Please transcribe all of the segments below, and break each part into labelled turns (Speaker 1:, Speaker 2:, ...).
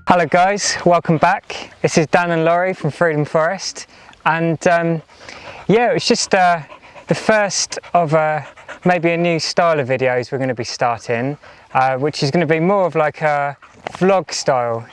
Speaker 1: Hello guys, welcome back. This is Dan and Laurie from Freedom Forest, and yeah, it was just the first of maybe a new style of videos we're going to be starting, which is going to be more of like a vlog style,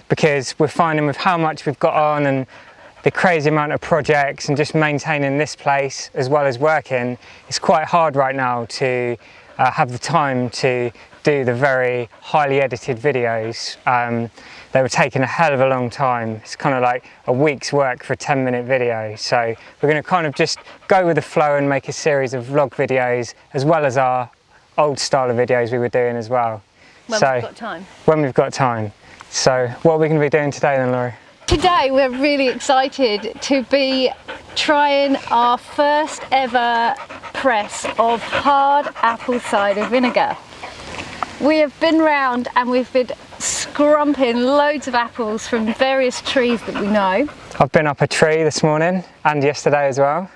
Speaker 1: because we're finding with how much we've got on and the crazy amount of projects and just maintaining this place as well as working, it's quite hard right now to have the time to do the very highly edited videos. They were taking a hell of a long time. It's kind of like a week's work for a 10-minute video. So we're going to kind of just go with the flow and make a series of vlog videos as well as our old style of videos we were doing as well.
Speaker 2: When we've got time. When
Speaker 1: we've got time. So what are we going to be doing today then, Laurie?
Speaker 2: Today we're really excited to be trying our first ever press of hard apple cider vinegar. We have been round and we've been scrumping loads of apples from various trees that we know.
Speaker 1: I've been up a tree this morning and yesterday as well.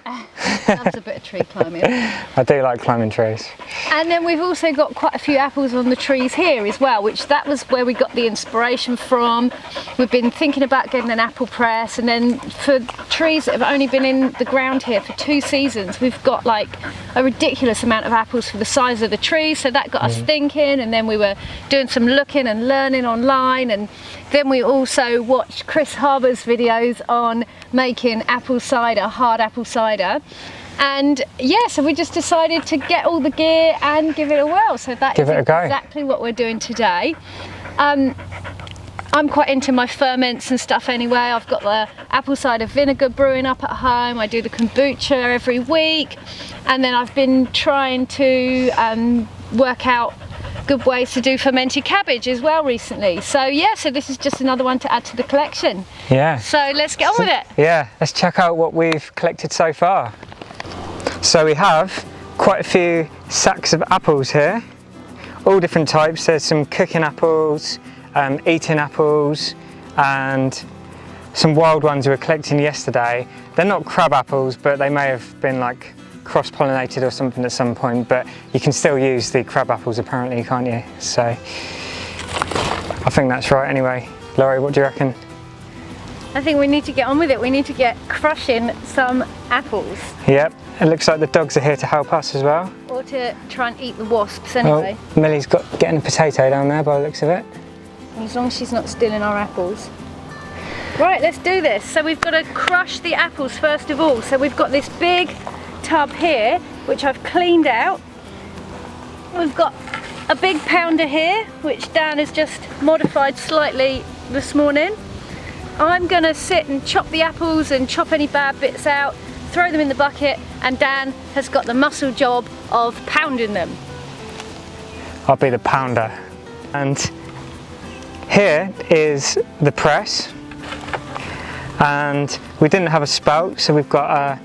Speaker 2: Loves a bit of tree climbing.
Speaker 1: I do like climbing trees.
Speaker 2: And then we've also got quite a few apples on the trees here as well, which that was where we got the inspiration from. We've been thinking about getting an apple press, and then for trees that have only been in the ground here for 2 seasons, we've got like a ridiculous amount of apples for the size of the tree, so that got us thinking. And then we were doing some looking and learning online, and then we also watched Kris Harbour's videos on making apple cider, hard apple cider. And yeah, so we just decided to get all the gear and give it a whirl. So that is exactly what we're doing today. I'm quite into my ferments and stuff anyway. I've got the apple cider vinegar brewing up at home. I do the kombucha every week. And then I've been trying to work out good ways to do fermented cabbage as well recently. So yeah, so this is just another one to add to the collection.
Speaker 1: Yeah.
Speaker 2: So let's get on with it.
Speaker 1: Yeah, let's check out what we've collected so far. So we have quite a few sacks of apples here, all different types. There's some cooking apples, eating apples, and some wild ones we were collecting yesterday. They're not crab apples, but they may have been like cross-pollinated or something at some point, but you can still use the crab apples apparently, can't you? So I think that's right anyway. Laurie, what do you reckon?
Speaker 2: I think we need to get on with it. We need to get crushing some apples.
Speaker 1: Yep, it looks like the dogs are here to help us as well.
Speaker 2: Or to try and eat the wasps anyway.
Speaker 1: Oh, Millie's getting a potato down there by the looks of it.
Speaker 2: As long as she's not stealing our apples. Right, let's do this. So we've got to crush the apples first of all. So we've got this big tub here, which I've cleaned out. We've got a big pounder here, which Dan has just modified slightly this morning. I'm gonna sit and chop the apples and chop any bad bits out, throw them in the bucket, and Dan has got the muscle job of pounding them.
Speaker 1: I'll be the pounder. And here is the press, and we didn't have a spout, so we've got a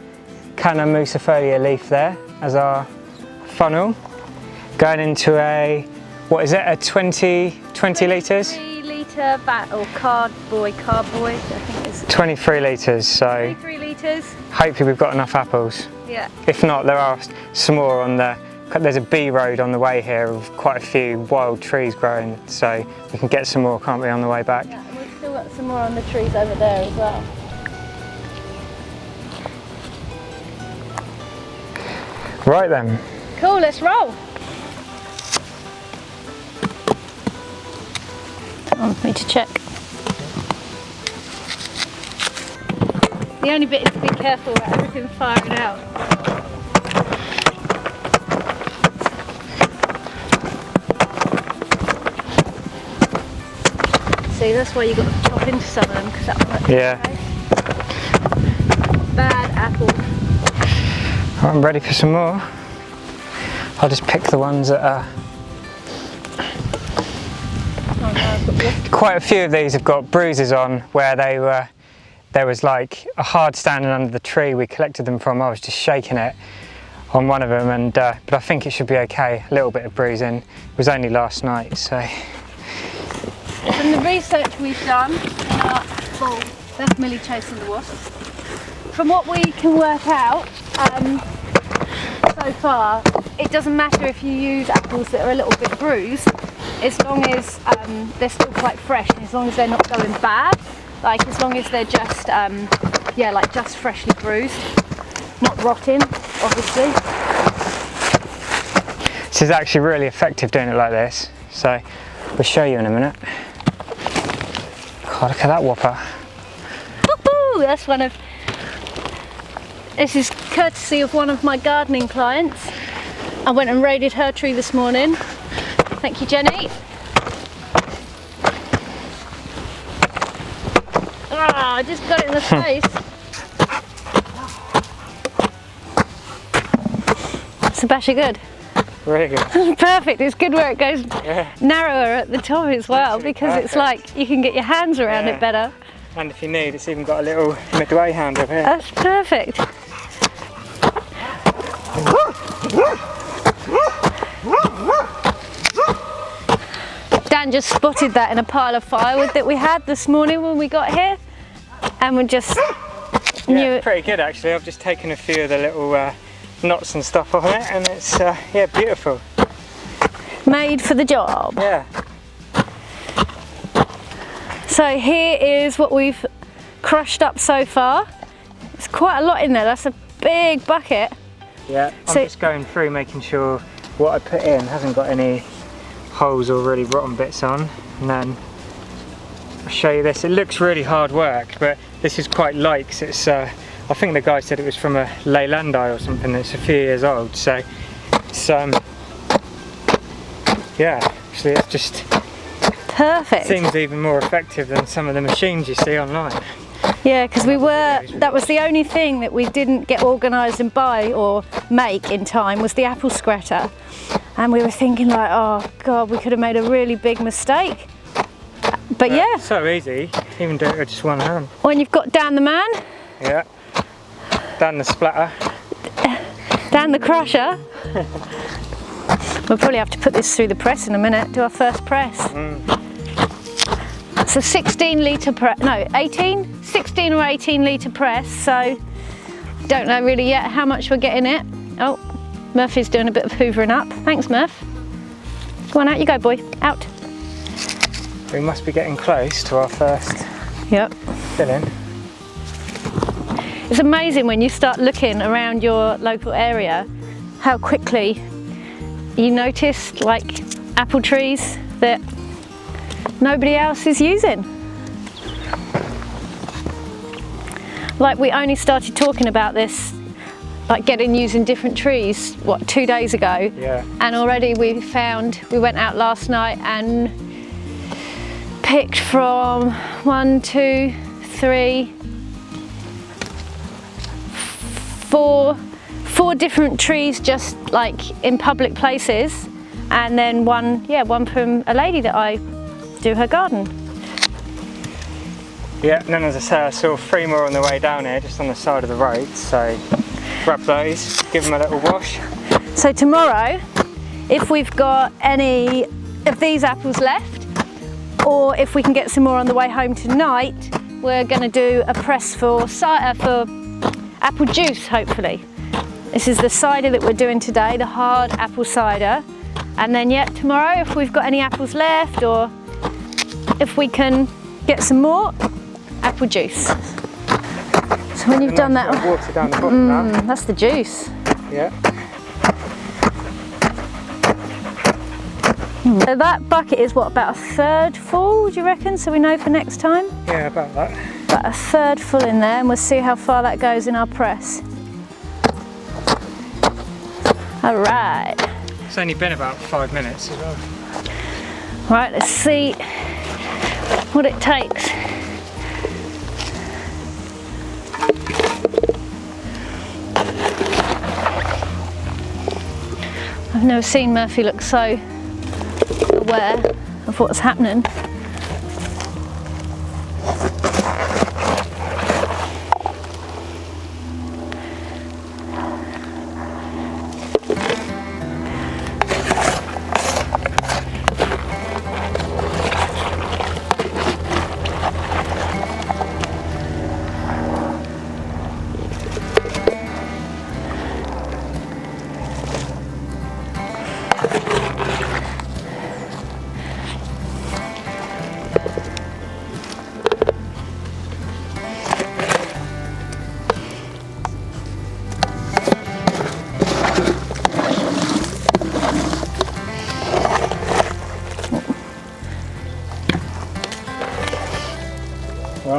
Speaker 1: Canna Musifolia leaf there as our funnel, going into a, what is it, a 20 litres?
Speaker 2: 23 litre vat, or carboy, I think it's
Speaker 1: 23 litres, so
Speaker 2: 23 litres.
Speaker 1: Hopefully we've got enough apples.
Speaker 2: Yeah.
Speaker 1: If not, there are some more on there's a bee road on the way here with quite a few wild trees growing, so we can get some more, can't we, on the way back?
Speaker 2: Yeah, and we've still got some more on the trees over there as well.
Speaker 1: Right then.
Speaker 2: Cool, let's roll. I need to check. The only bit is to be careful about everything firing out. See, that's why you got to chop into some of them, because that one.
Speaker 1: Yeah.
Speaker 2: Bad apple.
Speaker 1: I'm ready for some more. I'll just pick the ones that are... Quite a few of these have got bruises on where there was like a hard standing under the tree we collected them from. I was just shaking it on one of them, and but I think it should be okay. A little bit of bruising. It was only last night, so.
Speaker 2: From the research we've done in our bowl, that's Millie chasing the wasps. From what we can work out so far, it doesn't matter if you use apples that are a little bit bruised, as long as they're still quite fresh, and as long as they're not going bad, like as long as they're just, yeah, like just freshly bruised, not rotting, obviously.
Speaker 1: This is actually really effective doing it like this, so we'll show you in a minute. God, look at that whopper.
Speaker 2: Woohoo! That's one of, this is courtesy of one of my gardening clients. I went and raided her tree this morning. Thank you, Jenny. Ah, I just got it in the face. It's actually good.
Speaker 1: Really good.
Speaker 2: Perfect. It's good where it goes narrower at the top as well, because it's like you can get your hands around it better.
Speaker 1: And if you need, it's even got a little midway handle here.
Speaker 2: That's perfect. Dan just spotted that in a pile of firewood that we had this morning when we got here, and we just knew it.
Speaker 1: Pretty good actually. I've just taken a few of the little knots and stuff off it, and it's yeah, beautiful.
Speaker 2: Made for the job.
Speaker 1: Yeah.
Speaker 2: So here is what we've crushed up so far. It's quite a lot in there. That's a big bucket.
Speaker 1: Yeah, I'm just going through making sure what I put in hasn't got any holes or really rotten bits on, and then I'll show you this. It looks really hard work, but this is quite light, 'cause it's I think the guy said it was from a Leylandi or something that's a few years old, so it's yeah, actually it just
Speaker 2: perfect.
Speaker 1: Seems even more effective than some of the machines you see online.
Speaker 2: Yeah, because that was the only thing that we didn't get organised and buy or make in time, was the apple scratter. And we were thinking like, oh God, we could have made a really big mistake. But yeah.
Speaker 1: So easy, even do it with just one hand.
Speaker 2: When you've got Dan the man.
Speaker 1: Yeah. Dan the splatter.
Speaker 2: Dan the crusher. We'll probably have to put this through the press in a minute, do our first press. It's a 16 or 18 litre press, so don't know really yet how much we're getting it. Oh, Murphy's doing a bit of hoovering up. Thanks, Murph. Go on, out you go, boy. Out.
Speaker 1: We must be getting close to our first filling.
Speaker 2: It's amazing when you start looking around your local area how quickly you notice like apple trees that nobody else is using. Like we only started talking about this, like using different trees, what, 2 days ago?
Speaker 1: Yeah. And
Speaker 2: already we went out last night and picked from 1, 2, 3, 4 different trees just like in public places, and then one from a lady that I do her garden.
Speaker 1: Yeah, and then as I say, I saw 3 more on the way down here, just on the side of the road, so grab those, give them a little wash.
Speaker 2: So tomorrow, if we've got any of these apples left, or if we can get some more on the way home tonight, we're going to do a press for apple juice, hopefully. This is the cider that we're doing today, the hard apple cider. And then tomorrow, if we've got any apples left, or if we can get some more, apple juice. So when you've done that,
Speaker 1: water down the bottom now.
Speaker 2: That's the juice.
Speaker 1: Yeah.
Speaker 2: So that bucket is what, about a third full, do you reckon? So we know for next time?
Speaker 1: Yeah, about that.
Speaker 2: About a third full in there, and we'll see how far that goes in our press. All right.
Speaker 1: It's only been about 5 minutes as well.
Speaker 2: Right, let's see what it takes. I've never seen Murphy look so aware of what's happening.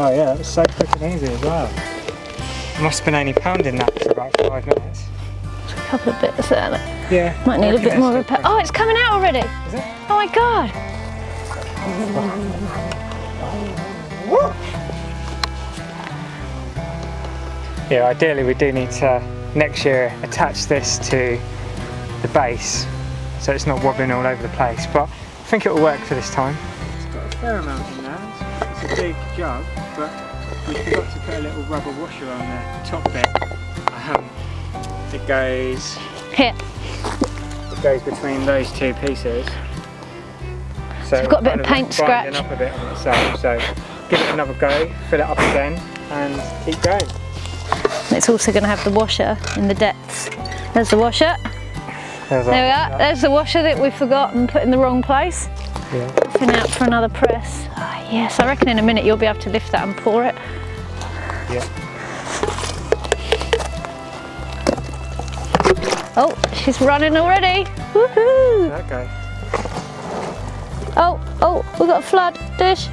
Speaker 1: Oh yeah, that was so quick and easy as well. Must have been only pounding that for about 5 minutes.
Speaker 2: A couple of bits there. Look.
Speaker 1: Yeah.
Speaker 2: Might need a bit more repair. Oh, it's coming out already.
Speaker 1: Is it?
Speaker 2: Oh my god.
Speaker 1: Yeah, ideally we do need to next year attach this to the base so it's not wobbling all over the place, but I think it will work for this time. It's got a fair amount in there. It's a big jug, but we forgot to put a little rubber washer on the top bit. It goes
Speaker 2: Here.
Speaker 1: It goes between those two pieces. So
Speaker 2: we've got a bit of paint scratch.
Speaker 1: Up a bit on itself, so give it another go, fill it up again, and keep going.
Speaker 2: It's also going to have the washer in the depths. There's the washer. There we are. There's the washer that we forgot and put in the wrong place.
Speaker 1: Yeah.
Speaker 2: Popping out for another press. Oh, yes, I reckon in a minute you'll be able to lift that and pour it.
Speaker 1: Yeah.
Speaker 2: Oh, she's running already. Woohoo!
Speaker 1: Okay.
Speaker 2: Oh, we've got a flood dish.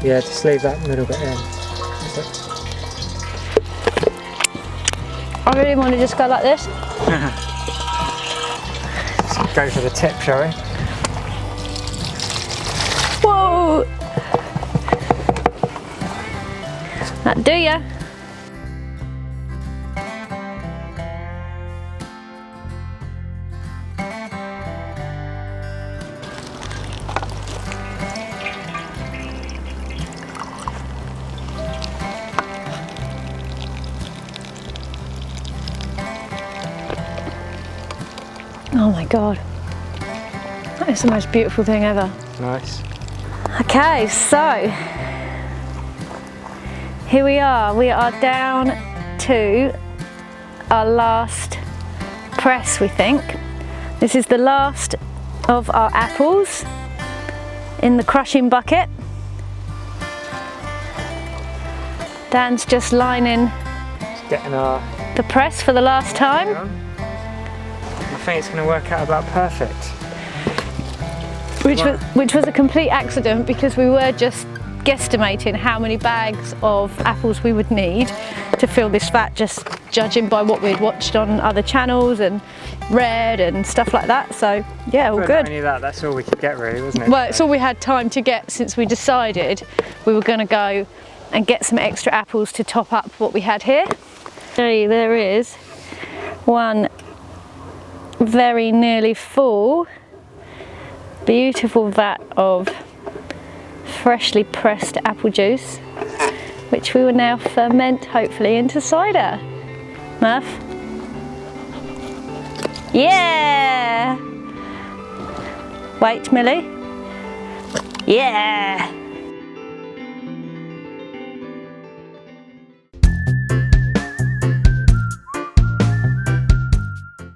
Speaker 1: Yeah, just leave that middle bit in.
Speaker 2: I really want to just go like this.
Speaker 1: Let's go for the tip, shall we?
Speaker 2: Whoa! That do ya? Oh my god, that is the most beautiful thing ever.
Speaker 1: Nice.
Speaker 2: Okay, so here we are down to our last press, we think. This is the last of our apples in the crushing bucket. Dan's just lining
Speaker 1: Just getting
Speaker 2: the press for the last time.
Speaker 1: I think it's going to work out about perfect.
Speaker 2: Which was a complete accident because we were just guesstimating how many bags of apples we would need to fill this vat, just judging by what we'd watched on other channels and read and stuff like that. So yeah, all
Speaker 1: But
Speaker 2: good.
Speaker 1: not only that, that's all we could get really, wasn't it?
Speaker 2: Well, it's all we had time to get since we decided we were going to go and get some extra apples to top up what we had here. There is one very nearly full, beautiful vat of freshly pressed apple juice, which we will now ferment hopefully into cider. Murph? Yeah! Wait, Millie? Yeah!